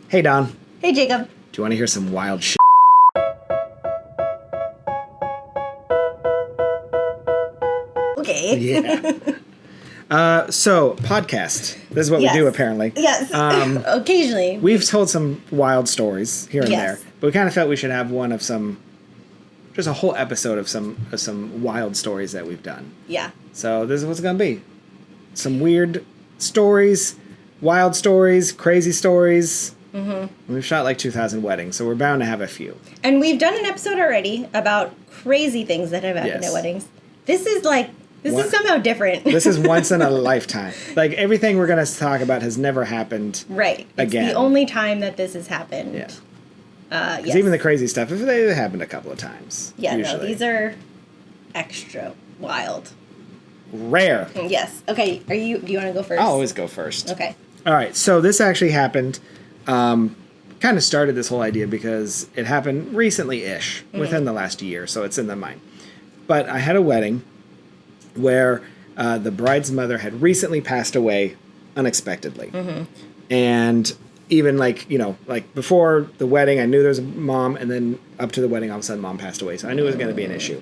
Hey, Don. Hey, Jacob. Do you want to hear some wild shit? Okay. Yeah. So, podcast. This is what we do, apparently. Yes. Occasionally. We've told some wild stories here and there, but we kind of felt we should have one of just a whole episode of some wild stories that we've done. Yeah. So this is what's going to be. Some weird stories, wild stories, crazy stories. Mm-hmm. We've shot like 2,000 weddings, so we're bound to have a few. And we've done an episode already about crazy things that have happened at weddings. This is somehow different. This is once in a lifetime. Like, everything we're going to talk about has never happened right. again. It's the only time that this has happened. Yeah. Yes. Even the crazy stuff, if they happened a couple of times. Yeah, usually. no, these are extra wild. Rare. Yes. Okay, do you want to go first? I'll always go first. Okay. All right, so this actually happened, kind of started this whole idea because it happened recently-ish, within the last year, so it's in the mind. But I had a wedding where the bride's mother had recently passed away unexpectedly. Mm-hmm. And even like before the wedding, I knew there was a mom, and then up to the wedding, all of a sudden mom passed away. So I knew it was going to be an issue.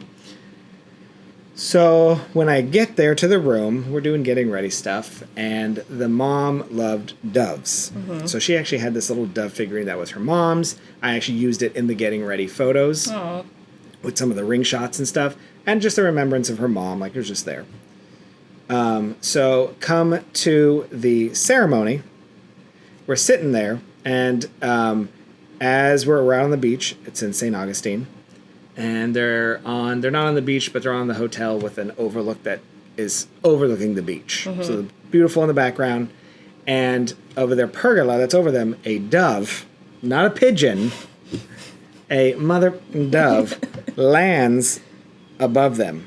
So when I get there to the room, we're doing getting ready stuff, and the mom loved doves. Mm-hmm. So she actually had this little dove figurine that was her mom's. I actually used it in the getting ready photos. Aww. With some of the ring shots and stuff, and just a remembrance of her mom, like it was just there. So come to the ceremony, we're sitting there, and as we're around the beach, it's in St. Augustine, and they're not on the beach, but they're on the hotel with an overlook that is overlooking the beach. Mm-hmm. So beautiful in the background, and over their pergola that's over them, a dove, not a pigeon, a mother dove lands above them.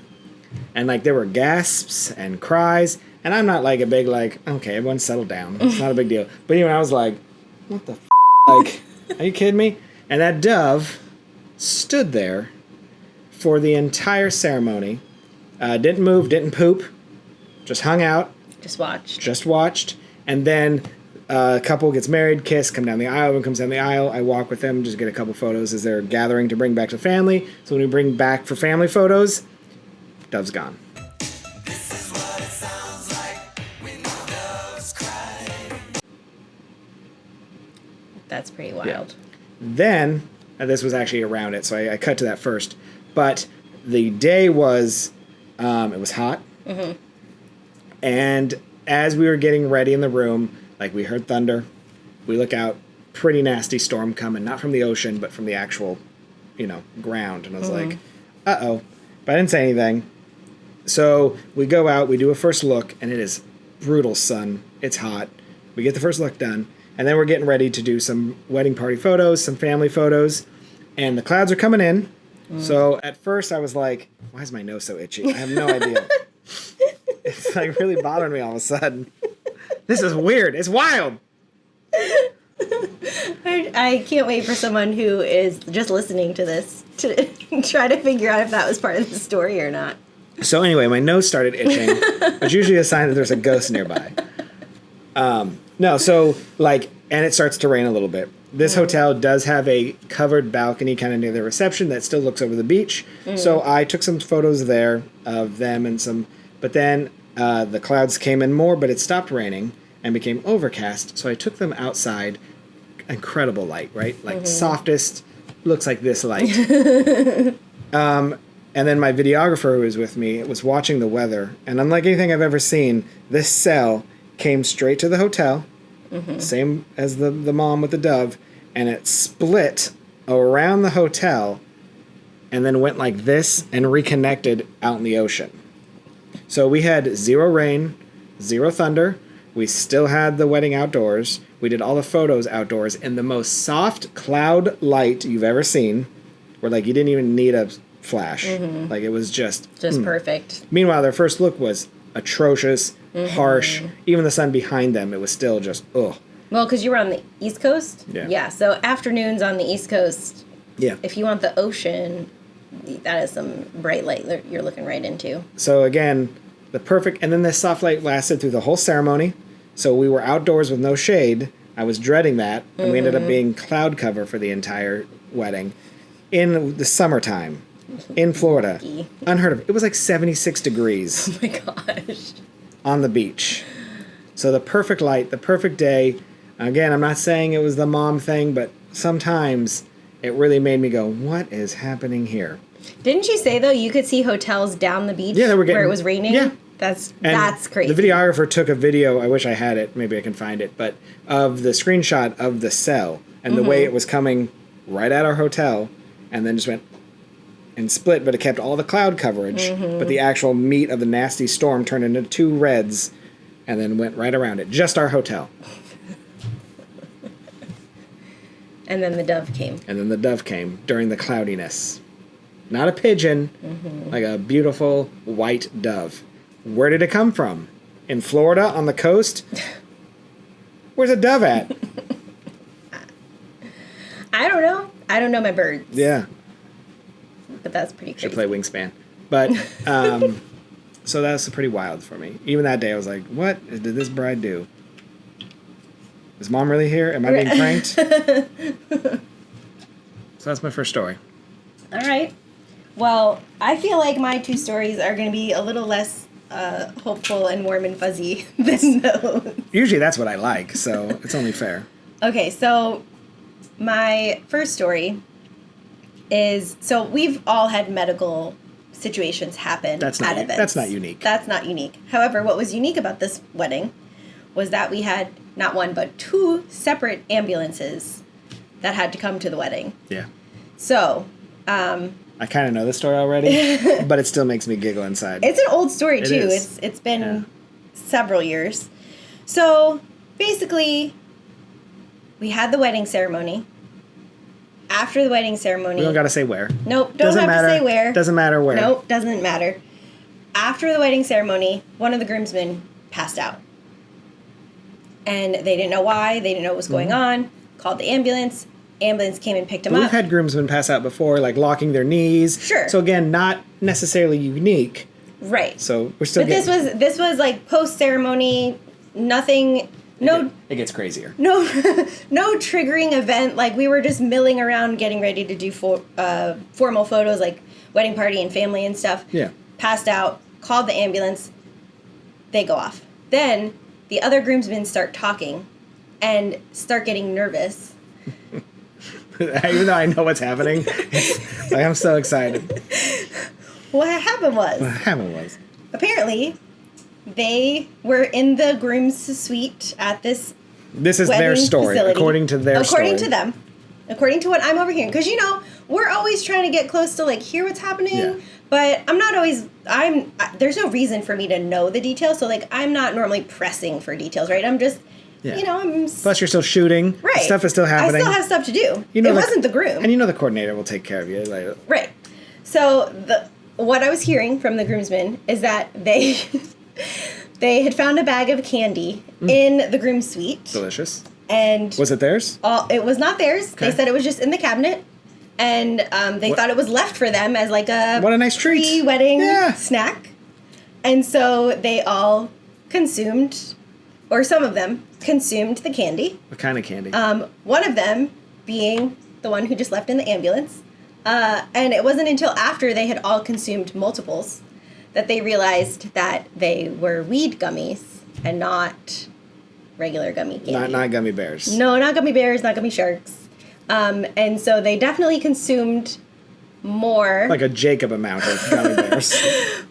And like there were gasps and cries, and I'm not like a big okay, everyone settle down. It's not a big deal. But even I was like, what the like, are you kidding me? And that dove stood there for the entire ceremony. Didn't move, didn't poop, just hung out. Just watched. And then a couple gets married, kiss, come down the aisle. Everyone comes down the aisle. I walk with them, just get a couple photos as they're gathering to bring back to family. So when we bring back for family photos, dove's gone. This is what it sounds like when the doves cry. That's pretty wild. Yeah. Then, and this was actually around it, so I cut to that first. But the day was, it was hot. Mm-hmm. And as we were getting ready in the room, like we heard thunder. We look out, pretty nasty storm coming, not from the ocean, but from the actual, ground. And I was like, uh-oh. But I didn't say anything. So we go out, we do a first look, and it is brutal sun. It's hot. We get the first look done. And then we're getting ready to do some wedding party photos, some family photos. And the clouds are coming in. So at first I was like, why is my nose so itchy? I have no idea. It's like really bothering me all of a sudden. This is weird. It's wild. I can't wait for someone who is just listening to this to try to figure out if that was part of the story or not. So anyway, my nose started itching, which is usually a sign that there's a ghost nearby. And it starts to rain a little bit. This hotel does have a covered balcony kind of near the reception that still looks over the beach. So I took some photos there of them but then the clouds came in more, but it stopped raining and became overcast. So I took them outside. Incredible light, right? Like softest, looks like this light. And then my videographer who was with me was watching the weather. And unlike anything I've ever seen, this cell came straight to the hotel, same as the mom with the dove, and it split around the hotel and then went like this and reconnected out in the ocean. So we had 0 rain, 0 thunder. We still had the wedding outdoors. We did all the photos outdoors in the most soft cloud light you've ever seen, where like you didn't even need a flash. Like it was just perfect. Meanwhile, their first look was atrocious, harsh. Even the sun behind them, it was still just ugh. Well, because you were on the East Coast. Yeah. So afternoons on the East Coast. Yeah. If you want the ocean, that is some bright light that you're looking right into. So again, and then the soft light lasted through the whole ceremony. So we were outdoors with no shade. I was dreading that, and we ended up being cloud cover for the entire wedding in the summertime in Florida. Unheard of. It was like 76 degrees. Oh my gosh. On the beach. So the perfect light, the perfect day. Again, I'm not saying it was the mom thing, but sometimes it really made me go, what is happening here? Didn't you say, though, you could see hotels down the beach where it was raining? Yeah. That's And crazy. The videographer took a video, I wish I had it, maybe I can find it, but of the screenshot of the cell and the way it was coming right at our hotel and then just went and split, but it kept all the cloud coverage, but the actual meat of the nasty storm turned into two reds and then went right around it. Just our hotel. And then the dove came. And then the dove came during the cloudiness. Not a pigeon, like a beautiful white dove. Where did it come from? In Florida on the coast? Where's a dove at? I don't know. I don't know my birds. Yeah. But that's pretty crazy. Should play Wingspan. But, so that was pretty wild for me. Even that day I was like, what did this bride do? Is mom really here? Am I being pranked? So that's my first story. All right. Well, I feel like my two stories are going to be a little less hopeful and warm and fuzzy than those. Usually that's what I like, so it's only fair. Okay, so my first story is, so we've all had medical situations happen at events. That's not unique. That's not unique. However, what was unique about this wedding was that we had not one, but two separate ambulances that had to come to the wedding. Yeah. So, I kind of know the story already, but it still makes me giggle inside. it's an old story, too. is. It's been several years. So, basically, we had the wedding ceremony. After the wedding ceremony... We don't got to say where. Nope, don't have to say where. Doesn't matter where. Nope, doesn't matter. After the wedding ceremony, one of the groomsmen passed out. And they didn't know why. They didn't know what was going on. Called the ambulance. Ambulance came and picked him up. We've had groomsmen pass out before, like locking their knees. Sure. So again, not necessarily unique. Right. So we're still But this was like post-ceremony, nothing... No, it gets crazier. no triggering event. Like, we were just milling around getting ready to do formal photos, like wedding party and family and stuff. Yeah. Passed out, called the ambulance. They go off. Then the other groomsmen start talking and start getting nervous. Even though I know what's happening, like, I'm so excited. What happened was, apparently, they were in the groom's suite at this This is their story, facility. according to their story. According to them. According to what I'm overhearing. Because, we're always trying to get close to, like, hear what's happening. Yeah. But I'm not always, there's no reason for me to know the details. So, like, I'm not normally pressing for details, right? I'm just, I'm... Plus, you're still shooting. Right. Stuff is still happening. I still have stuff to do. It wasn't the groom. And the coordinator will take care of you. Like, right. So, what I was hearing from the groomsmen is that they... They had found a bag of candy in the groom's suite. Delicious. And was it theirs? It was not theirs. Okay. They said it was just in the cabinet. And they thought it was left for them as like a what a nice treat. Pre-wedding snack. And so they all consumed, or some of them consumed the candy. What kind of candy? One of them being the one who just left in the ambulance. And it wasn't until after they had all consumed multiples that they realized that they were weed gummies and not regular gummy candy. Not gummy bears. No, not gummy bears, not gummy sharks. And so they definitely consumed more. Like a Jacob amount of gummy bears.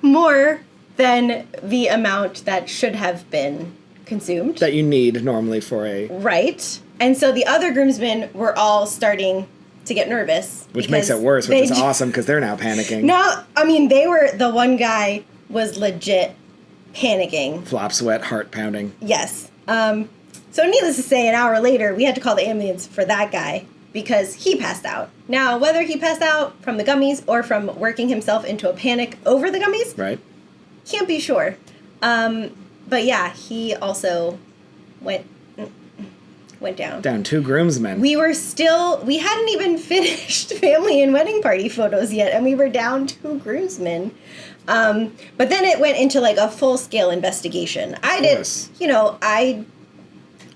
More than the amount that should have been consumed. That you need normally for a... Right. And so the other groomsmen were all starting to get nervous. Which makes it worse, which is awesome because they're now panicking. No, I mean, the one guy was legit panicking. Flop sweat, heart pounding. Yes. So needless to say, an hour later, we had to call the ambulance for that guy because he passed out. Now, whether he passed out from the gummies or from working himself into a panic over the gummies, right? Can't be sure. But yeah, he also went down. Down 2 groomsmen. We hadn't even finished family and wedding party photos yet, and we were down 2 groomsmen. But then it went into like a full-scale investigation.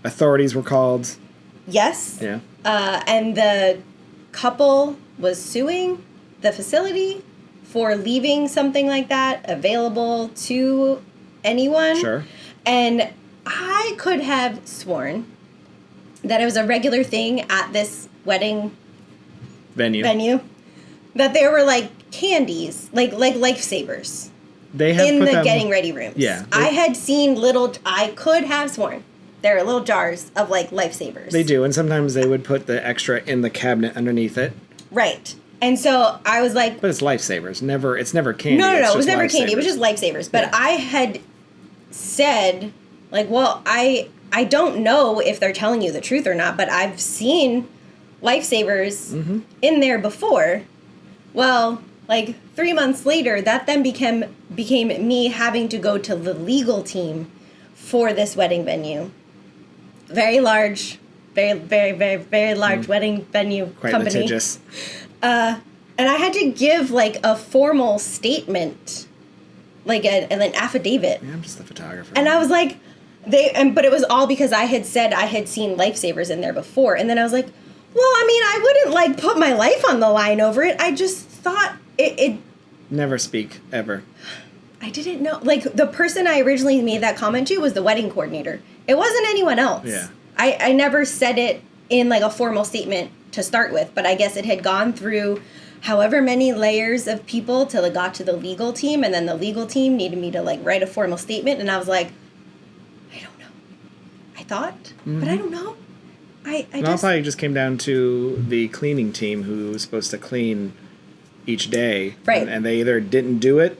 Authorities were called. Yes. Yeah. And the couple was suing the facility for leaving something like that available to anyone. Sure. And I could have sworn that it was a regular thing at this wedding venue that there were like candies, like lifesavers They have in put the them, getting ready rooms. Yeah. I had seen I could have sworn there are little jars of like lifesavers. They do, and sometimes they would put the extra in the cabinet underneath it. Right. And so I was like, but it's lifesavers. It's never candy. No, it's it was just never candy. It was just lifesavers. But Yeah. I had said, like, well, I don't know if they're telling you the truth or not, but I've seen lifesavers in there before. Well, like 3 months later, that then became me having to go to the legal team for this wedding venue. Very large, very, very, very, very large wedding venue Quite company. litigious. And I had to give like a formal statement, like an affidavit. Yeah, I'm just the photographer. And I was like, but it was all because I had said I had seen lifesavers in there before. And then I was like, well, I mean, I wouldn't like put my life on the line over it. I just thought it Never speak, ever. I didn't know. Like, the person I originally made that comment to was the wedding coordinator. It wasn't anyone else. Yeah. I never said it in like a formal statement to start with, but I guess it had gone through however many layers of people till it got to the legal team, and then the legal team needed me to like write a formal statement, and I was like, I don't know. I thought, but I don't know. I It probably just came down to the cleaning team who was supposed to clean each day. Right. And they either didn't do it,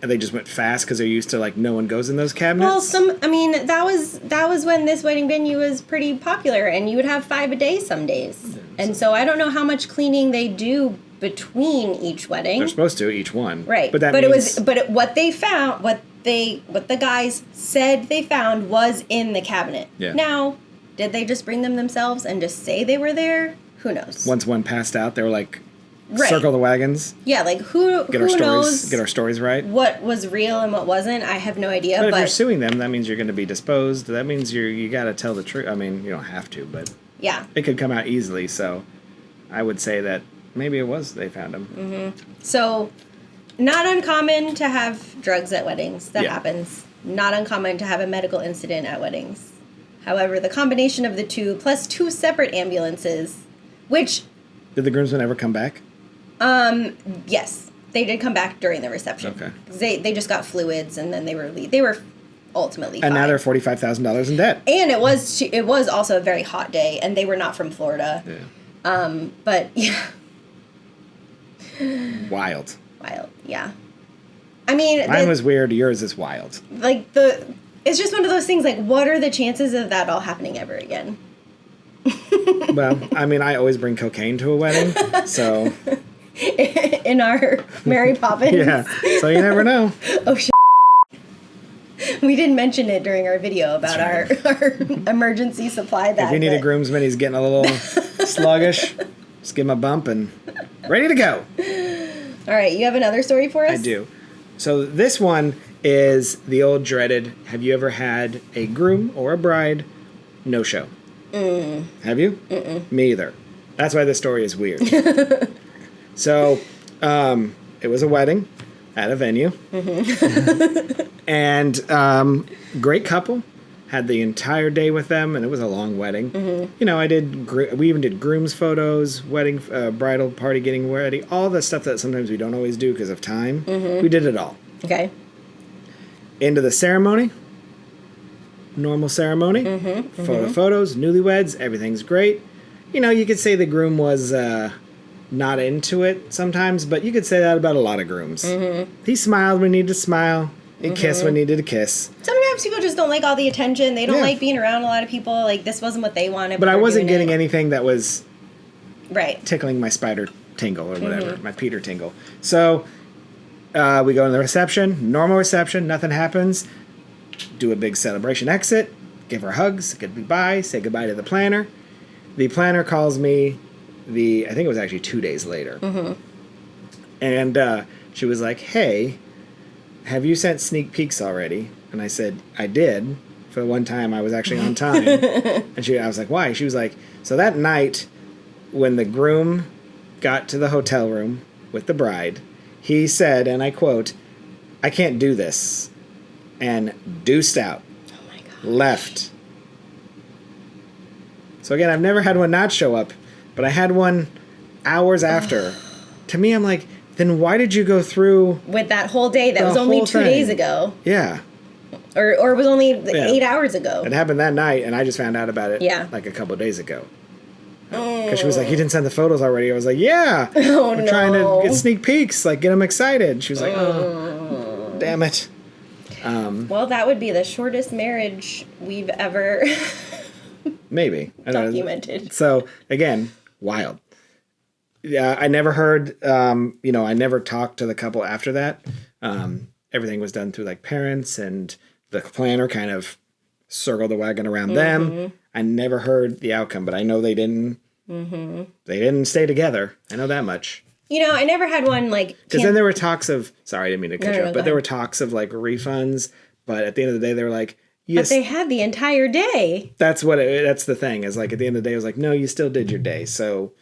and they just went fast because they're used to like no one goes in those cabinets. Well, that was when this wedding venue was pretty popular, and you would have 5 a day some days. And so I don't know how much cleaning they do between each wedding. They're supposed to each one. Right. But what they found, what the guys said they found was in the cabinet. Yeah. Now, did they just bring them themselves and just say they were there? Who knows? Once one passed out, they were like, Right. circle the wagons. Yeah, like who knows Get our stories right. what was real and what wasn't? I have no idea. But if you're suing them, that means you're going to be disposed. That means you got to tell the truth. I mean, you don't have to, but yeah, it could come out easily. So I would say that maybe it was they found him. Mm-hmm. So not uncommon to have drugs at weddings. That happens. Not uncommon to have a medical incident at weddings. However, the combination of the two, plus 2 separate ambulances, which... Did the groomsmen ever come back? Yes, they did come back during the reception. Okay. They just got fluids, and then they were ultimately And fine. now they're $45,000 in debt. And it was also a very hot day, and they were not from Florida. Yeah. But yeah. Wild. Yeah. I mean, Mine was weird. Yours is wild. Like it's just one of those things. Like, what are the chances of that all happening ever again? Well, I mean, I always bring cocaine to a wedding, so In our Mary Poppins. yeah. So you never know. Oh shit. We didn't mention it during our video about our emergency supply bag. If you need a groomsman, he's getting a little sluggish. Just give him a bump and ready to go. All right, you have another story for us? I do. So this one is the old dreaded, have you ever had a groom or a bride no-show? Have you? Me either. That's why this story is weird. So, it was a wedding at a venue. And great couple. Had the entire day with them, and it was a long wedding. You know, we even did groom's photos, wedding, bridal party getting ready, all the stuff that sometimes we don't always do because of time. We did it all. Okay. Into the ceremony. Normal ceremony. Photos, newlyweds, everything's great. You know, you could say the groom was not into it sometimes, but you could say that about a lot of grooms. He smiled when he needed to smile. He kissed when he needed to kiss. Sometimes people just don't like all the attention. They don't Yeah. like being around a lot of people. Like, this wasn't what they wanted. But I they're wasn't doing getting it. anything that was Right. tickling my spider tingle or whatever, my Peter tingle. So we go in the reception, normal reception, nothing happens. Do a big celebration exit, give her hugs, goodbye, say goodbye to the planner. The planner calls me I think it was actually 2 days later. And she was like, hey, have you sent sneak peeks already? And I said, I did. for the one time I was actually on time. And I was like, why? She was like, so that night when the groom got to the hotel room with the bride, he said, and I quote, "I can't do this," and deuced out. Oh my God. Left. So again, I've never had one not show up, but I had one hours after. To me, I'm like, then why did you go through with that whole day that was only 2 days ago? Yeah. Or it was only 8 hours ago. It happened that night, and I just found out about it like a couple of days ago. Because she was like, you didn't send the photos already. I was like, yeah. We're trying to get sneak peeks, like get them excited. She was like, oh, damn it. Well, that would be the shortest marriage we've ever maybe documented. So, again, wild. Yeah, I never heard, I never talked to the couple after that. Everything was done through like parents, and the planner kind of circled the wagon around them. I never heard the outcome, but I know they didn't. They didn't stay together. I know that much. I never had one like. Because then there were talks of. Sorry, I didn't mean to cut you off, but there ahead. were talks of like refunds. But at the end of the day, they were like, But they had the entire day. That's that's the thing. Is like at the end of the day, it was like, no, you still did your day, so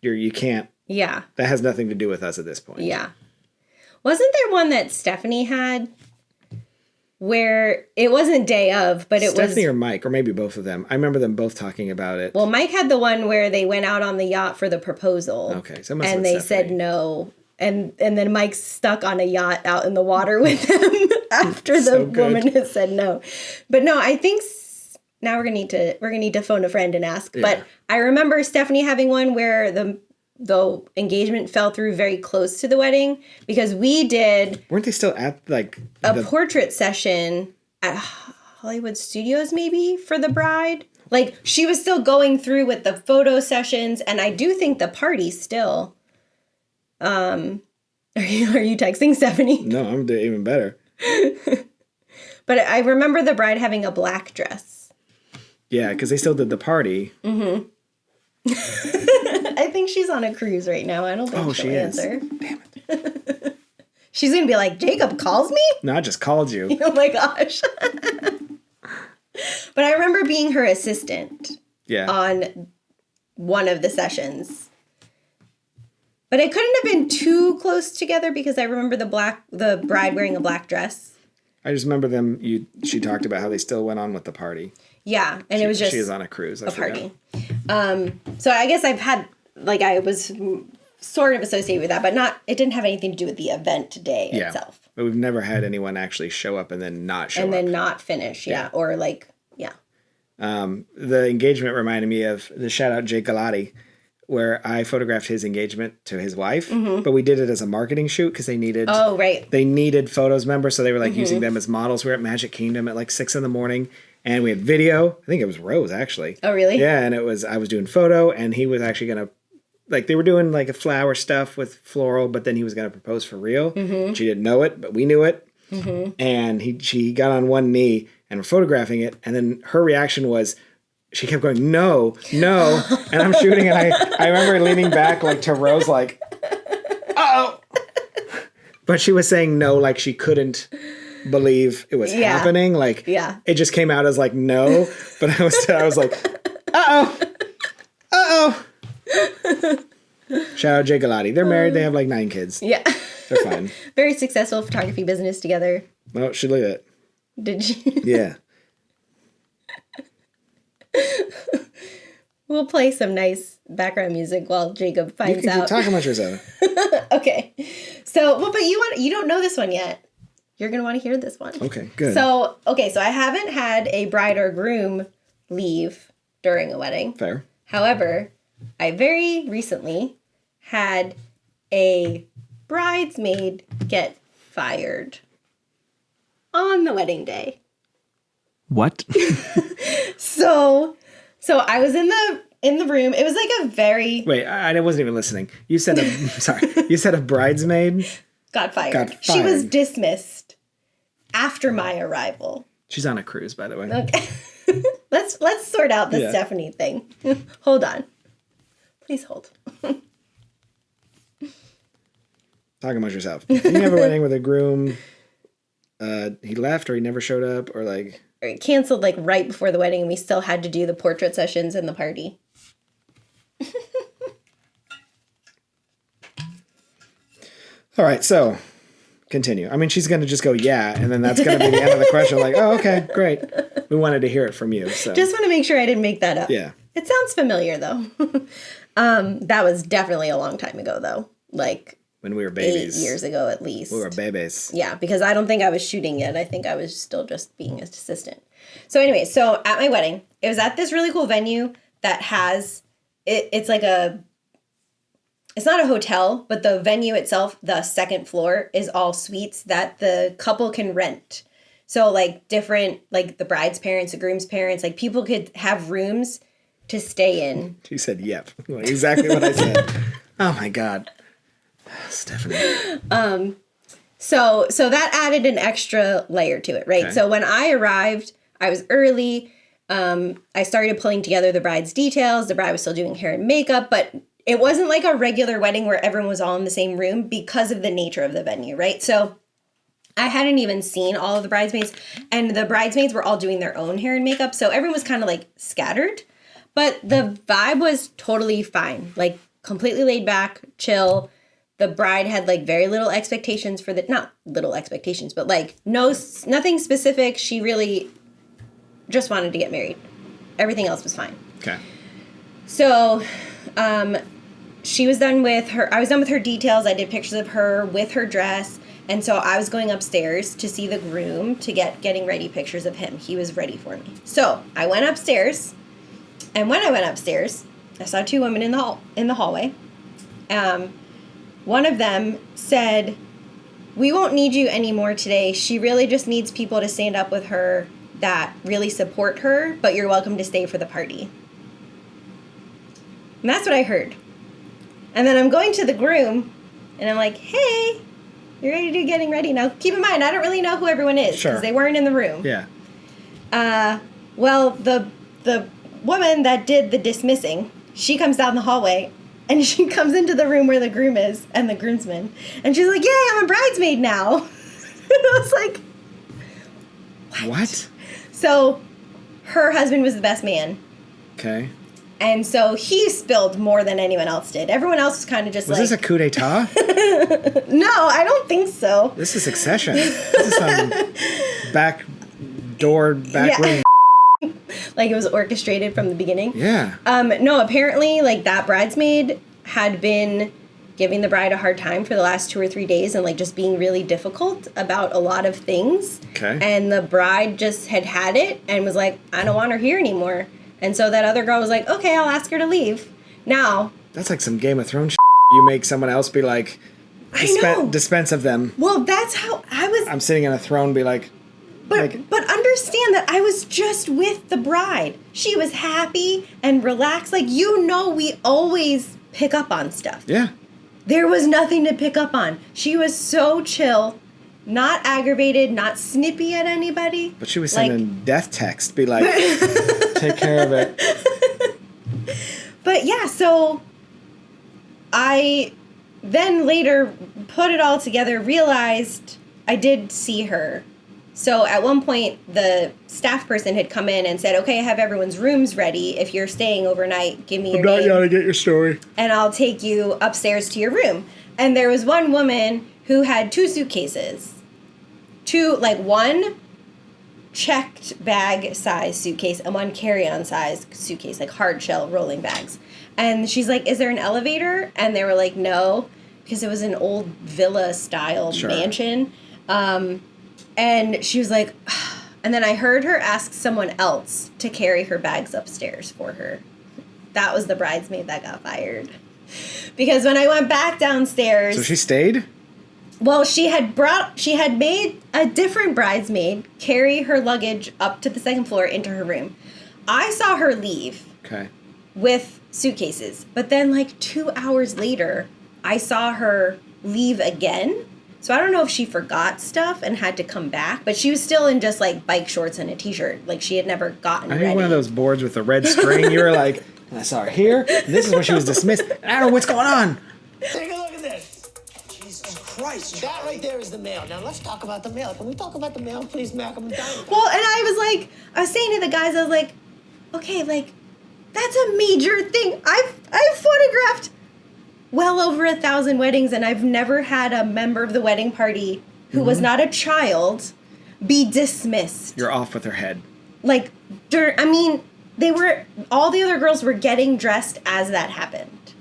you can't. Yeah. That has nothing to do with us at this point. Yeah. Wasn't there one that Stephanie had where it wasn't day of, but it was... Stephanie or Mike, or maybe both of them. I remember them both talking about it. Well, Mike had the one where they went out on the yacht for the proposal. Okay, so and they said no. And then Mike's stuck on a yacht out in the water with them after the woman has said no. But no, I think now we're gonna need to phone a friend and ask. Yeah. But I remember Stephanie having one where the engagement fell through very close to the wedding, because weren't they still at like a portrait session at Hollywood Studios maybe for the bride? Like she was still going through with the photo sessions, and I do think the party still. Are you texting Stephanie? No, I'm even better. But I remember the bride having a black dress. Yeah, because they still did the party. Mm-hmm. I think she's on a cruise right now. I don't think she'll answer. Damn it. She's going to be like, Jacob calls me? No, I just called you. Oh my gosh. But I remember being her assistant on one of the sessions. But it couldn't have been too close together, because I remember the bride wearing a black dress. I just remember she talked about how they still went on with the party. Yeah, and it was just... She was on a cruise. A party. So I guess I've had... Like, I was sort of associated with that, but it didn't have anything to do with the event day itself. But we've never had anyone actually show up and then not show up. And then not finish, Or like, the engagement reminded me of the shout out Jake Galati, where I photographed his engagement to his wife, but we did it as a marketing shoot because they needed... Oh, right. They needed photos, remember? So they were like using them as models. We were at Magic Kingdom at like 6 a.m. and we had video. I think it was Rose, actually. Oh, really? Yeah, and I was doing photo, and he was actually going to... Like, they were doing, like, a flower stuff with floral, but then he was going to propose for real. She didn't know it, but we knew it. And she got on one knee and we're photographing it. And then her reaction was, she kept going, no. And I'm shooting, and I remember leaning back, like, to Rose, like, uh-oh. But she was saying no, like, she couldn't believe it was happening. Like, it just came out as, like, no. But I was like, uh-oh. Shout out Jay Galati. They're married. They have like 9 kids. Yeah. They're fine. Very successful photography business together. Oh, she look at it. Did you? Yeah. We'll play some nice background music while Jacob finds out. Talk about yourself. Okay. So, but you don't know this one yet. You're going to want to hear this one. Okay, good. So I haven't had a bride or groom leave during a wedding. Fair. However, I very recently had a bridesmaid get fired on the wedding day. What? So I was in the room. It was like a very... Wait, I wasn't even listening. You said you said a bridesmaid got fired. She was dismissed after my arrival. She's on a cruise, by the way. Okay. Let's sort out the Stephanie thing. Hold on. Please hold. Talk about yourself. Did you have a wedding with a groom? He left, or he never showed up, or like... canceled like right before the wedding, and we still had to do the portrait sessions and the party. All right, so continue. I mean, she's going to just go, yeah, and then that's going to be the end of the question. Like, oh, okay, great. We wanted to hear it from you. So just want to make sure I didn't make that up. Yeah. It sounds familiar, though. That was definitely a long time ago, though. Like when we were babies. 8 years ago, at least. We were babies. Yeah, because I don't think I was shooting yet. I think I was still just being an assistant. So anyway, so at my wedding, it was at this really cool venue that has, it's like it's not a hotel, but the venue itself, the second floor, is all suites that the couple can rent. So like different, like the bride's parents, the groom's parents, like people could have rooms to stay in. She said, yep. Like, exactly what I said. Oh my God. Stephanie. So that added an extra layer to it, right? Okay. So when I arrived, I was early. I started pulling together the bride's details. The bride was still doing hair and makeup, but it wasn't like a regular wedding where everyone was all in the same room because of the nature of the venue, right? So I hadn't even seen all of the bridesmaids, and the bridesmaids were all doing their own hair and makeup. So everyone was kind of like scattered, but the vibe was totally fine. Like completely laid back, chill. The bride had like very little expectations for not little expectations, but like nothing specific. She really just wanted to get married. Everything else was fine. Okay. So, she was done with her. I was done with her details. I did pictures of her with her dress. And so I was going upstairs to see the groom to getting ready pictures of him. He was ready for me. So I went upstairs. And when I went upstairs, I saw two women in the hallway. One of them said, "We won't need you anymore today. She really just needs people to stand up with her that really support her, but you're welcome to stay for the party." And that's what I heard. And then I'm going to the groom, and I'm like, "Hey, you're ready to do getting ready." Now, keep in mind, I don't really know who everyone is because they weren't in the room. Yeah. Well, the woman that did the dismissing, she comes down the hallway, and she comes into the room where the groom is and the groomsman. And she's like, "Yay, I'm a bridesmaid now." And I was like, What? So her husband was the best man. Okay. And so he spilled more than anyone else did. Everyone else was kind of just Was this a coup d'etat? No, I don't think so. This is Succession. This is some back room. Like it was orchestrated from the beginning. Yeah. No, apparently like that bridesmaid had been giving the bride a hard time for the last 2 or 3 days and like just being really difficult about a lot of things. Okay. And the bride just had it and was like, "I don't want her here anymore." And so that other girl was like, "Okay, I'll ask her to leave." Now. That's like some Game of Thrones shit. You make someone else be like, dispense of them. Well, that's how I was. I'm sitting on a throne, be like. But understand that I was just with the bride. She was happy and relaxed. Like, we always pick up on stuff. Yeah. There was nothing to pick up on. She was so chill, not aggravated, not snippy at anybody. But she was sending death text, be like, take care of it. But yeah, so I then later put it all together, realized I did see her. So at one point, the staff person had come in and said, "Okay, I have everyone's rooms ready. If you're staying overnight, give me your name. I'm not to get your story. And I'll take you upstairs to your room." And there was one woman who had 2 suitcases. One checked bag size suitcase and one carry-on size suitcase, like hard shell rolling bags. And she's like, "Is there an elevator?" And they were like, "No," because it was an old villa-style mansion. And she was like, and then I heard her ask someone else to carry her bags upstairs for her. That was the bridesmaid that got fired. Because when I went back downstairs. So she stayed? Well, she had made a different bridesmaid carry her luggage up to the second floor into her room. I saw her leave. Okay. With suitcases. But then like 2 hours later, I saw her leave again. So I don't know if she forgot stuff and had to come back, but she was still in just like bike shorts and a t-shirt. Like she had never gotten ready. One of those boards with the red string. You were like, I saw her here. This is where she was dismissed. I don't know what's going on. Take a look at this. Jesus Christ, that right there is the mail. Now let's talk about the mail. Can we talk about the mail, please, Mac? I'm dying. Well, and I was saying to the guys, I was like, okay, like, that's a major thing. I've photographed well over 1,000 weddings, and I've never had a member of the wedding party who was not a child be dismissed. You're off with her head. Like, all the other girls were getting dressed as that happened.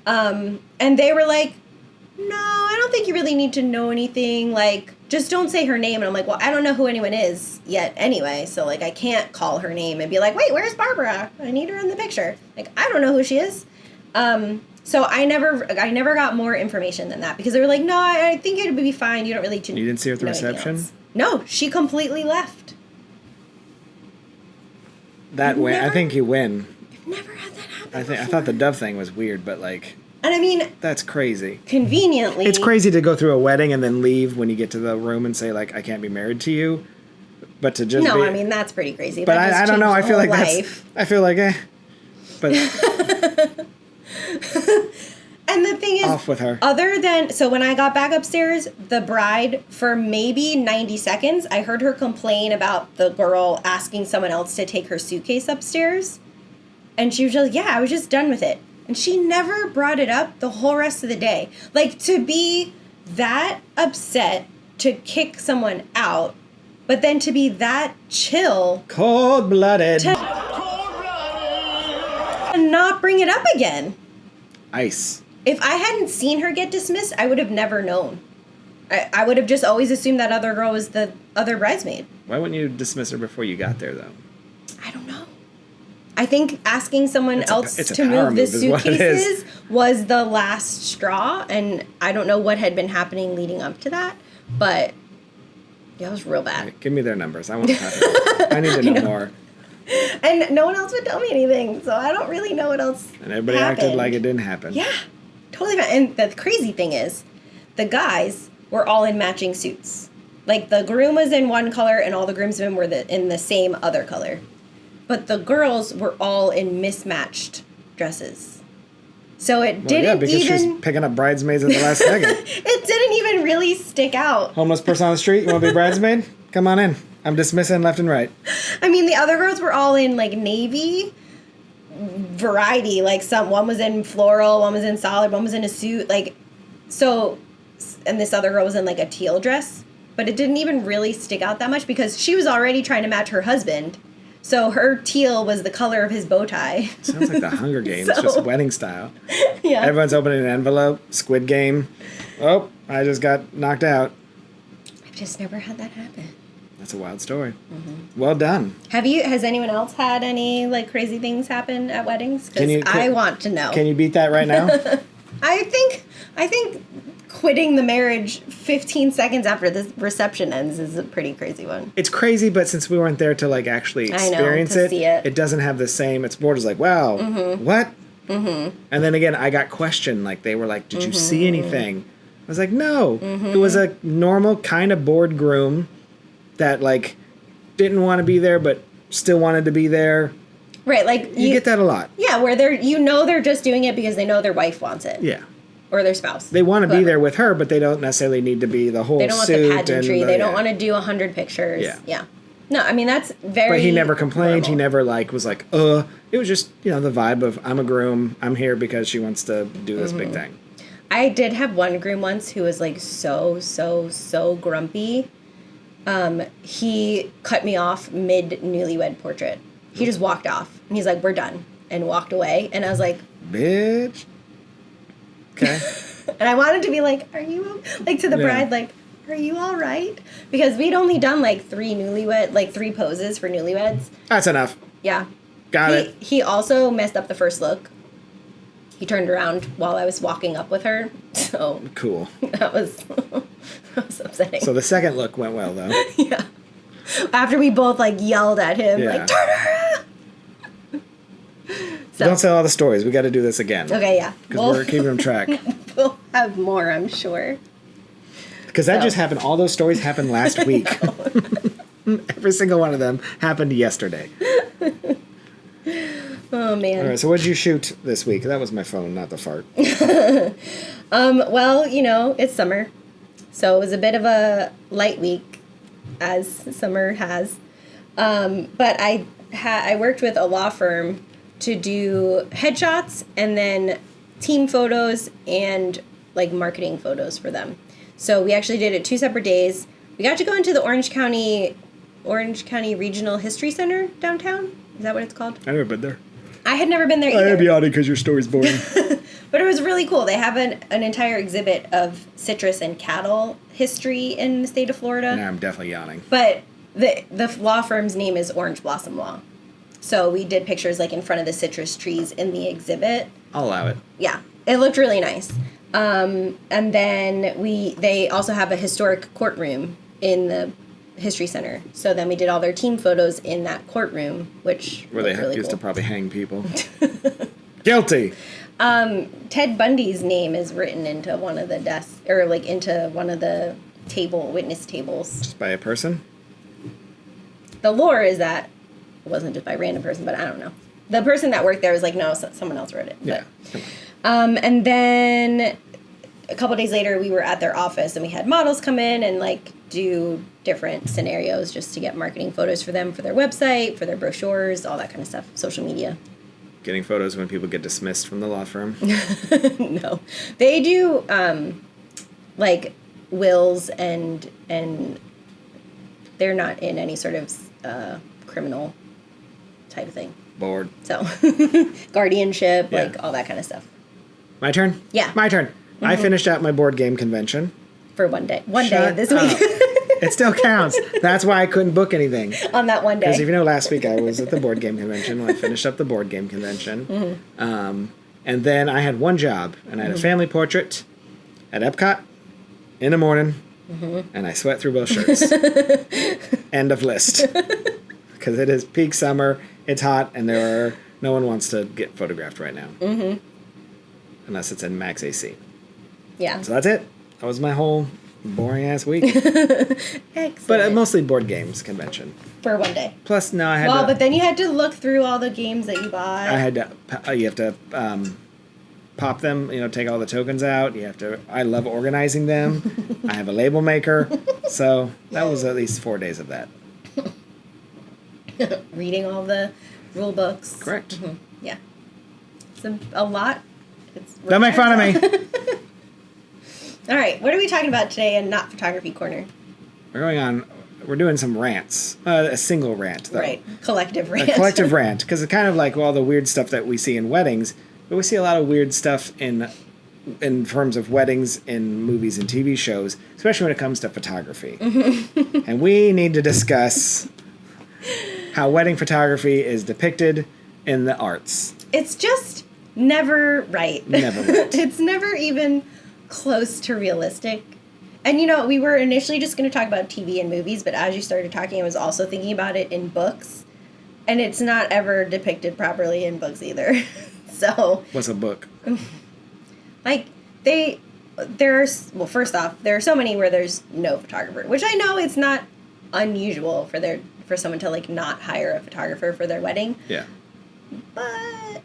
And they were like, no, I don't think you really need to know anything. Like, just don't say her name. And I'm like, well, I don't know who anyone is yet anyway. So, like, I can't call her name and be like, wait, where's Barbara? I need her in the picture. Like, I don't know who she is. So I never got more information than that because they were like, no, I think it would be fine. You don't really. You didn't see her at the reception? No, she completely left. That win. I think you win. I've never had that happen. I thought the dove thing was weird, but like. And I mean, that's crazy. Conveniently, it's crazy to go through a wedding and then leave when you get to the room and say like, I can't be married to you. But to just I mean that's pretty crazy. But I don't know. I feel like But. And the thing is, off with her. So when I got back upstairs, the bride, for maybe 90 seconds, I heard her complain about the girl asking someone else to take her suitcase upstairs. And she was just, yeah, I was just done with it. And she never brought it up the whole rest of the day. Like, to be that upset to kick someone out, but then to be that chill. Cold-blooded. And not bring it up again. Ice. If I hadn't seen her get dismissed, I would have never known. I would have just always assumed that other girl was the other bridesmaid. Why wouldn't you dismiss her before you got there, though? I don't know. I think asking someone else to move the suitcases was the last straw, and I don't know what had been happening leading up to that, but yeah, it was real bad. Right, give me their numbers. I want to talk about it. I need to know more. And no one else would tell me anything, so I don't really know what else And everybody acted like it didn't happen. Yeah, totally fine. And the crazy thing is, the guys were all in matching suits. Like, the groom was in one color, and all the groomsmen were in the same other color. But the girls were all in mismatched dresses. So it didn't because she's picking up bridesmaids at the last second. It didn't even really stick out. Homeless person on the street, you want to be a bridesmaid? Come on in. I'm dismissing left and right. I mean, the other girls were all in, like, navy variety. Like, one was in floral, one was in solid, one was in a suit. Like, so, and this other girl was in, like, a teal dress. But it didn't even really stick out that much because she was already trying to match her husband. So her teal was the color of his bow tie. Sounds like the Hunger Games, just wedding style. Yeah. Everyone's opening an envelope, Squid Game. Oh, I just got knocked out. I've just never had that happen. That's a wild story. Mm-hmm. Well done. Has anyone else had any, like, crazy things happen at weddings? Because I want to know. Can you beat that right now? I think quitting the marriage 15 seconds after the reception ends is a pretty crazy one. It's crazy, but since we weren't there to, like, actually experience see it, it doesn't have the same. It's more just like, wow, what? Mm-hmm. And then again, I got questioned. Like, they were like, did you see anything? I was like, no. It was a normal kind of bored groom that, like, didn't want to be there but still wanted to be there. Right, like... You get that a lot. Yeah, where they're just doing it because they know their wife wants it. Yeah. Or their spouse. They want to be there with her, but they don't necessarily need to be the whole suit. They don't want the pageantry. They don't want to do 100 pictures. Yeah. No, I mean, that's very But he never complained. normal. He never, like, was like, It was just, the vibe of, I'm a groom. I'm here because she wants to do this big thing. I did have one groom once who was, like, so grumpy. He cut me off mid-newlywed portrait. He just walked off. And he's like, we're done. And walked away. And I was like... Bitch. Okay. And I wanted to be like, are you... Like, to the bride, like, are you all right? Because we'd only done, like, 3 poses for newlyweds. That's enough. Yeah. Got it. He also messed up the first look. He turned around while I was walking up with her. So... Cool. That was upsetting. So the second look went well, though. Yeah. After we both, like, yelled at him, like, turn around! So. Don't tell all the stories. We got to do this again. Okay, yeah. Because we're keeping them track. We'll have more, I'm sure. Because that just happened. All those stories happened last week. Every single one of them happened yesterday. Oh, man. All right, so what did you shoot this week? That was my phone, not the fart. Well, it's summer. So it was a bit of a light week, as summer has. But I worked with a law firm to do headshots and then team photos and like marketing photos for them. So we actually did it 2 separate days. We got to go into the Orange County Regional History Center downtown. Is that what it's called? I've never been there. I had never been there either. I am yawning because your story's boring. But it was really cool. They have an entire exhibit of citrus and cattle history in the state of Florida. Now I'm definitely yawning. But the law firm's name is Orange Blossom Law. So we did pictures like in front of the citrus trees in the exhibit. I'll allow it. Yeah, it looked really nice. And then they also have a historic courtroom in the History Center. So then we did all their team photos in that courtroom, which Where they really used cool. to probably hang people. Guilty. Ted Bundy's name is written into one of the desks, or like into one of the witness tables. Just by a person? The lore is that it wasn't just by a random person, but I don't know. The person that worked there was like, no, someone else wrote it. Yeah. But, and then a couple days later, we were at their office and we had models come in and like do different scenarios just to get marketing photos for them, for their website, for their brochures, all that kind of stuff, social media. Getting photos when people get dismissed from the law firm. No, they do like wills and they're not in any sort of criminal type of thing. Bored. So guardianship, Yeah. like all that kind of stuff. My turn? Yeah. My turn. I finished out my board game convention. For one day Shut this week. up. It still counts. That's why I couldn't book anything. On that one Because if day. you know, last week I was at the board game convention. When I finished up the board game convention. And then I had one job. And I had a family portrait at Epcot in the morning. And I sweat through both shirts. End of list. Because it is peak summer. It's hot. And no one wants to get photographed right now. Unless it's in max AC. Yeah. So that's it. That was my whole boring ass week. Excellent. But mostly board games convention. For one day. Plus, no, I had Well, to. but then you had to look through all the games that you bought. I had to. You have to pop them. Take all the tokens out. You have to. I love organizing them. I have a label maker. So that was at least 4 days of that. Reading all the rule books. Correct. Yeah. It's a lot. Don't make fun of me. All right. What are we talking about today in Not Photography Corner? We're doing some rants. A single rant, though. Right. Collective A rant. collective rant, because it's kind of like all the weird stuff that we see in weddings, but we see a lot of weird stuff in terms of weddings in movies and TV shows, especially when it comes to photography. And we need to discuss how wedding photography is depicted in the arts. It's just never right. Never right. It's never even close to realistic. And we were initially just going to talk about TV and movies, but as you started talking, I was also thinking about it in books. And it's not ever depicted properly in books either. So, What's a book? like, first off, there are so many where there's no photographer, which I know it's not unusual for someone to, like, not hire a photographer for their wedding. Yeah. But,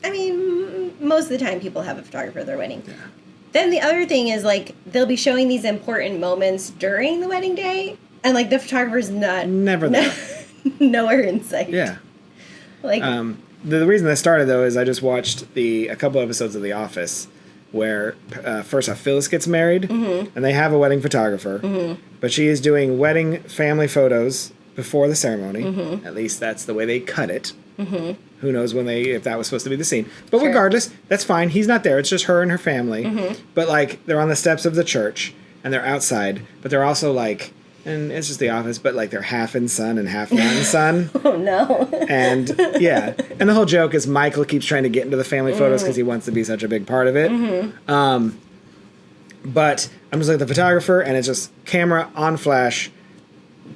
I mean, most of the time people have a photographer at their wedding. Yeah. Then the other thing is, like, they'll be showing these important moments during the wedding day, and, like, the photographer's Never there. nowhere in sight. Yeah. Like, The reason that started, though, is I just watched a couple episodes of The Office where first off, Phyllis gets married, and they have a wedding photographer, but she is doing wedding family photos before the ceremony. At least that's the way they cut it. Who knows if that was supposed to be the scene. But Sure. regardless, that's fine. He's not there. It's just her and her family. But, like, they're on the steps of the church, and they're outside, but they're also, like, and it's just The Office, but, like, they're half in sun and half not in sun. oh no. And yeah, and the whole joke is Michael keeps trying to get into the family photos because he wants to be such a big part of it. But I'm just like the photographer, and it's just camera on flash,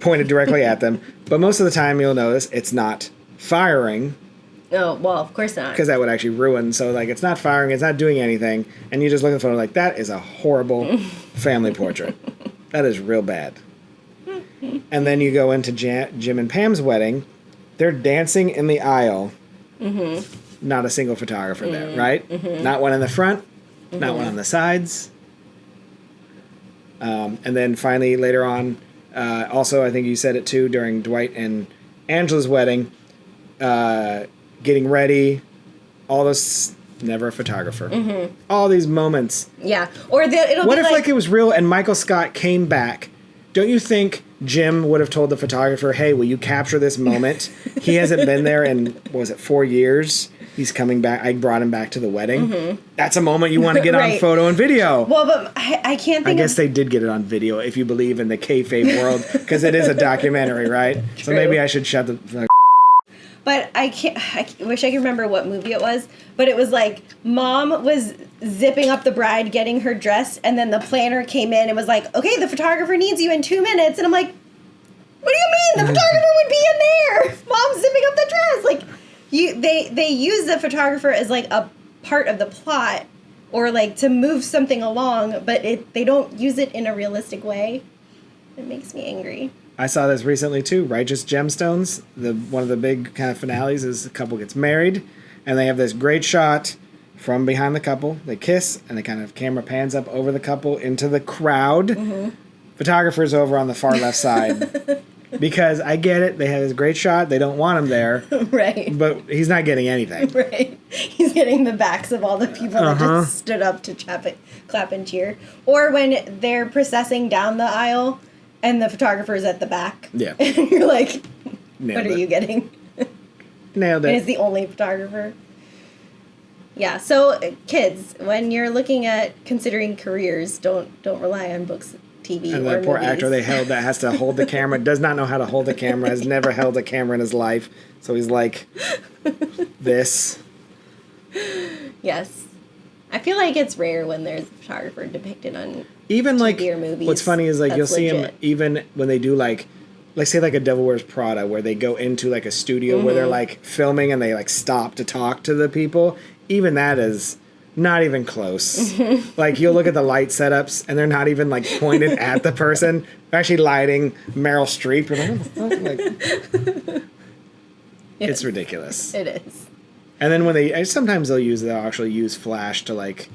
pointed directly at them. But most of the time, you'll notice it's not firing Oh, well, of course not. because that would actually ruin. So like, it's not firing, it's not doing anything, and you just look at the photo like that is a horrible family portrait. That is real bad. And then you go into Jim and Pam's wedding, They're dancing in the aisle. Mm-hmm. Not a single photographer there, right? Mm-hmm. Not one in the front, not one on the sides. And then finally, later on, also, I think you said it too, during Dwight and Angela's wedding, getting ready, all those, never a photographer. Mm-hmm. All these moments. Yeah. Or it'll what be if like it was real and Michael Scott came back? Don't you think Jim would have told the photographer, hey, will you capture this moment? He hasn't been there in, what was it, 4 years? He's coming back. I brought him back to the wedding. Mm-hmm. That's a moment you want to get right. on photo and video. Well, but I can't think I guess they did get it on video if you believe in the kayfabe world, because it is a documentary, right? True. So maybe I should shut the... But I wish I could remember what movie it was. But it was like, mom was zipping up the bride, getting her dressed, and then the planner came in and was like, okay, the photographer needs you in 2 minutes. And I'm like, what do you mean? The photographer would be in there. Mom's zipping up the dress. Like, they use the photographer as like a part of the plot or like to move something along, but they don't use it in a realistic way. It makes me angry. I saw this recently too. Righteous Gemstones. One of the big kind of finales is a couple gets married, and they have this great shot from behind the couple. They kiss, and the kind of camera pans up over the couple into the crowd. Mm-hmm. Photographer's over on the far left side. Because I get it, they have this great shot. They don't want him there. Right. But he's not getting anything. Right. He's getting the backs of all the people that just stood up to clap and cheer. Or when they're processing down the aisle and the photographer's at the back. Yeah. And you're like, Nailed what are you getting? Nailed it. And it's the only photographer. Yeah, so kids, when you're looking at considering careers, don't rely on books, TV, and or that poor movies. actor they held that has to hold the camera, does not know how to hold a camera, has never held a camera in his life. So he's like, this. Yes. I feel like it's rare when there's a photographer depicted on even TV like or movies. What's funny is like That's you'll see legit. him even when they do like say like a Devil Wears Prada where they go into like a studio where they're like filming and they like stop to talk to the people. Even that is not even close. Like you'll look at the light setups and they're not even like pointed at the person. They're actually lighting Meryl Streep. You're like, like it's ridiculous. It is. And then when they'll actually use flash to like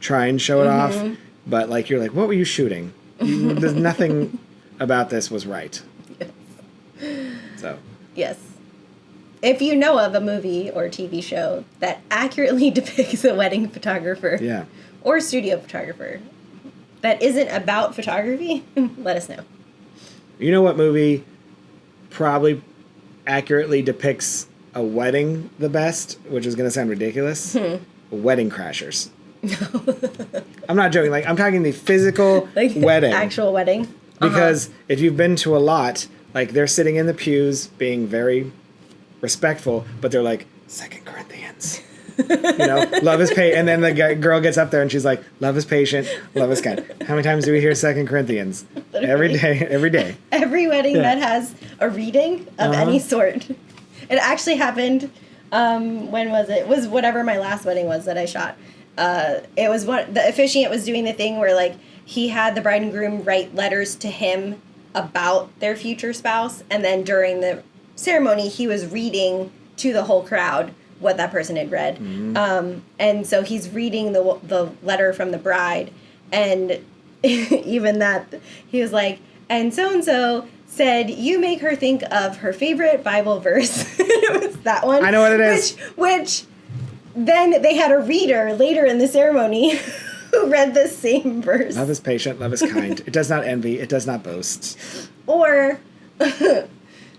try and show it off. But like you're like, what were you shooting? There's nothing about this was right. So. Yes. If you know of a movie or TV show that accurately depicts a wedding photographer or studio photographer that isn't about photography, let us know. You know what movie probably accurately depicts a wedding the best, which is going to sound ridiculous? Wedding Crashers. I'm not joking. Like, I'm talking the physical wedding. Actual wedding. Because if you've been to a lot, like, they're sitting in the pews being very respectful, but they're like, 2 Corinthians. Love is patient. And then the girl gets up there and she's like, love is patient, love is kind. How many times do we hear 2 Corinthians? Every day. Every wedding that has a reading of any sort. It actually happened, when was it? It was whatever my last wedding was that I shot. It was the officiant was doing the thing where like he had the bride and groom write letters to him about their future spouse, and then during the ceremony he was reading to the whole crowd what that person had read. And so he's reading the letter from the bride, and even that he was like, and so said, you make her think of her favorite Bible verse. It was that one. I know what it is. Which then they had a reader later in the ceremony who read the same verse. Love is patient, love is kind. It does not envy, it does not boast. Or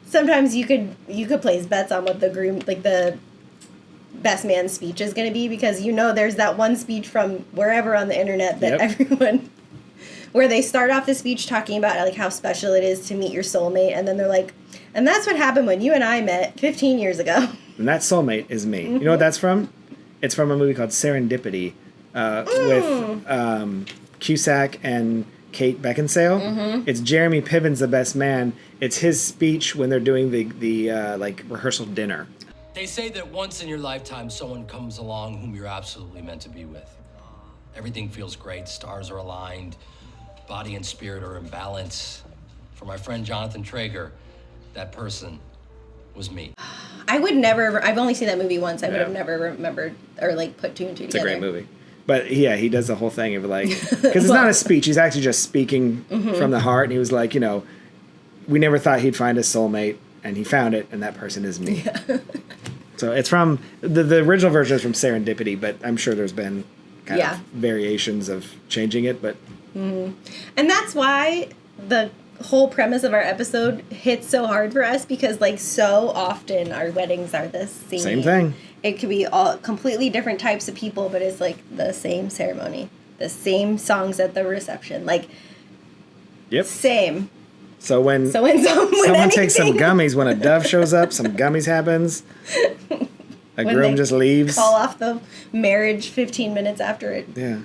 sometimes you could place bets on what the groom, like the best man's speech is going to be, because there's that one speech from wherever on the internet that everyone, where they start off the speech talking about like how special it is to meet your soulmate, and then they're like, and that's what happened when you and I met 15 years ago. And that soulmate is me. You know what that's from? It's from a movie called Serendipity with Cusack and Kate Beckinsale. It's Jeremy Piven's the best man. It's his speech when they're doing the rehearsal dinner. They say that once in your lifetime, someone comes along whom you're absolutely meant to be with. Everything feels great, stars are aligned, body and spirit are in balance. For my friend Jonathan Traeger, that person was me. I would never. I've only seen that movie once. I would have never remembered or like put two and two together. It's a great movie. But yeah, he does the whole thing of like, because it's not a speech. He's actually just speaking from the heart. And he was like, you know, we never thought he'd find his soulmate, and he found it, and that person is me. Yeah. So it's from the original version is from Serendipity, but I'm sure there's been kind of variations of changing it. But and that's why the whole premise of our episode hits so hard for us, because like so often our weddings are the same thing. It could be all completely different types of people, but it's like the same ceremony, the same songs at the reception, like same. So when someone takes some gummies, when a dove shows up, some gummies happens. A groom just leaves. Call off the marriage 15 minutes after it. Yeah.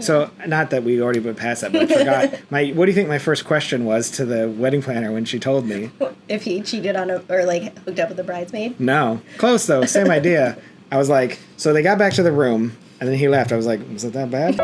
So, not that we already went past that, but I forgot. What do you think my first question was to the wedding planner when she told me? If he cheated on or like hooked up with a bridesmaid? No. Close though, same idea. I was like, so they got back to the room, and then he left. I was like, was it that bad?